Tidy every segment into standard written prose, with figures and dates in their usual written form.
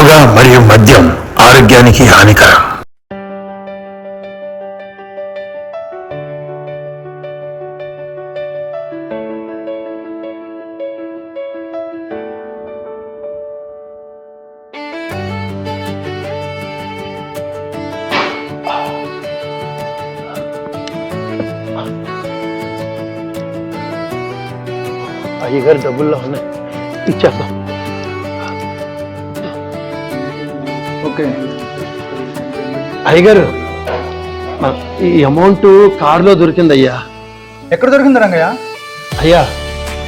పొగ మరియు మద్యం ఆరోగ్యానికి హానికరం. అయ్యగారు డబ్బుల్లో ఉన్నాయి, ఇచ్చేస్తాం. ఓకే అయ్యగారు, ఈ అమౌంట్ కారులో దొరికింది అయ్యా. ఎక్కడ దొరికింది రంగయ్య? అయ్యా,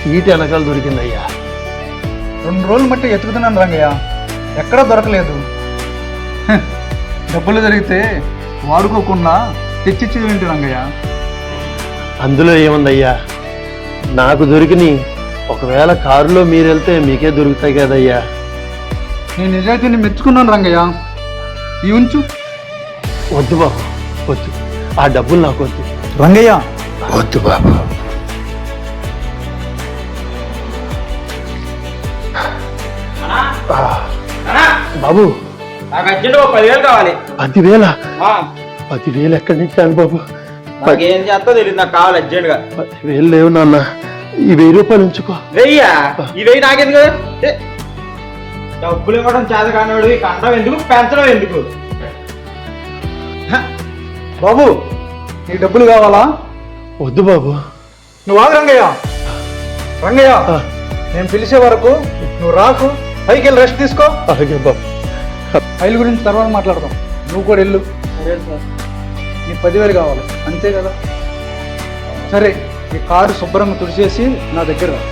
సీట్ వెనకాల దొరికింది అయ్యా. 2 రోజులు మట్టి ఎతుకుతున్నాను రంగయ్య, ఎక్కడా దొరకలేదు. డబ్బులు దొరికితే వాడుకోకుండా తెచ్చిచ్చేది ఏంటి రంగయ్య? అందులో ఏముందయ్యా, నాకు దొరికినాయి. ఒకవేళ కారులో మీరు వెళ్తే మీకే దొరుకుతాయి కదయ్యా. నేను నిజాయితీని మెచ్చుకున్నాను రంగయ్య, ఈ ఉంచు. వద్దు బాబు, వద్దు, ఆ డబ్బులు నాకు వద్దు. రంగయ్య వద్దు బాబు. బాబు, నాకు అర్జెంట్ 10,000 కావాలి. 10,000? 10,000 ఎక్కడి నుంచి అని బాబు? ఏం చేస్తా తెలియదు, నాకు కావాలి అర్జెంట్ గా. 10,000 లేవు నాన్న, ఈ 1000 రూపాయలు ఉంచుకో. 1000? ఈ 1000 నాకెందుకు? డబ్బులు ఇవ్వడం చేత కానివాడు కండం ఎందుకు, పెంచడం ఎందుకు? బాబు, నీకు డబ్బులు కావాలా? వద్దు బాబు. నువ్వు ఆగు రంగయ్య. రంగయ్య, నేను పిలిచే వరకు నువ్వు రాకు, పైకి వెళ్ళి రెస్ట్ తీసుకో. అలాగే బాబు. ఫైల్ గురించి తర్వాత మాట్లాడదాం, నువ్వు కూడా వెళ్ళు. నీ 10,000 కావాలి అంతే కదా? సరే, ఈ కారు శుభ్రంగా తుడిచేసి నా దగ్గర రా.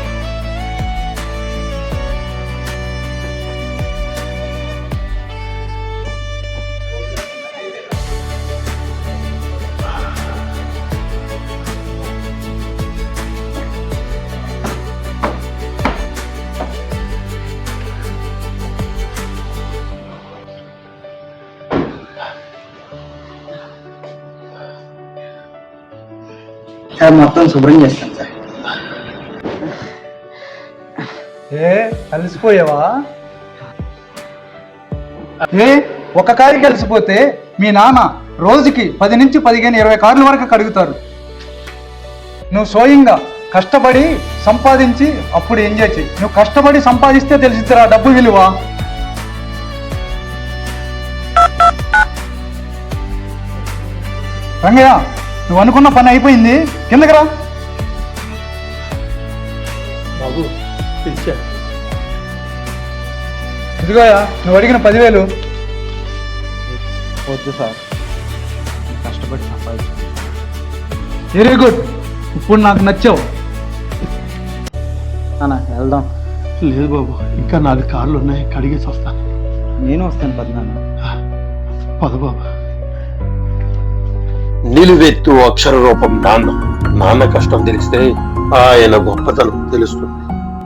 మొత్తం శుభ్రం చేస్తాను సార్. కలిసిపోయావా? ఒక కారు కలిసిపోతే మీ నాన్న రోజుకి 10 నుంచి 15, 20 కార్ల వరకు కడుగుతారు. నువ్వు స్వయంగా కష్టపడి సంపాదించి అప్పుడు ఎంజాయ్ చెయ్యి. నువ్వు కష్టపడి సంపాదిస్తే తెలిసిద్దిరా డబ్బు విలువ. రంగయ్య, నువ్వు అనుకున్న పని అయిపోయింది, కిందకి రా. బాబు, పిలిచా. ఇదిగోయా, నువ్వు అడిగిన 10,000. వద్దు సార్, కష్టపడి సంపాదించు. వెరీ గుడ్, ఇప్పుడు నాకు నచ్చావు. అన్న వెళ్దాం. లేదు బాబు, ఇంకా 4 కార్లు ఉన్నాయి, కడిగేసి వస్తాను. నేను వస్తాను పద్నాన్న. పద బాబు. నిలువెత్తు అక్షర రూపం నాన్న. నాన్న కష్టం తెలిస్తే ఆయన గొప్పతనం తెలుస్తుంది.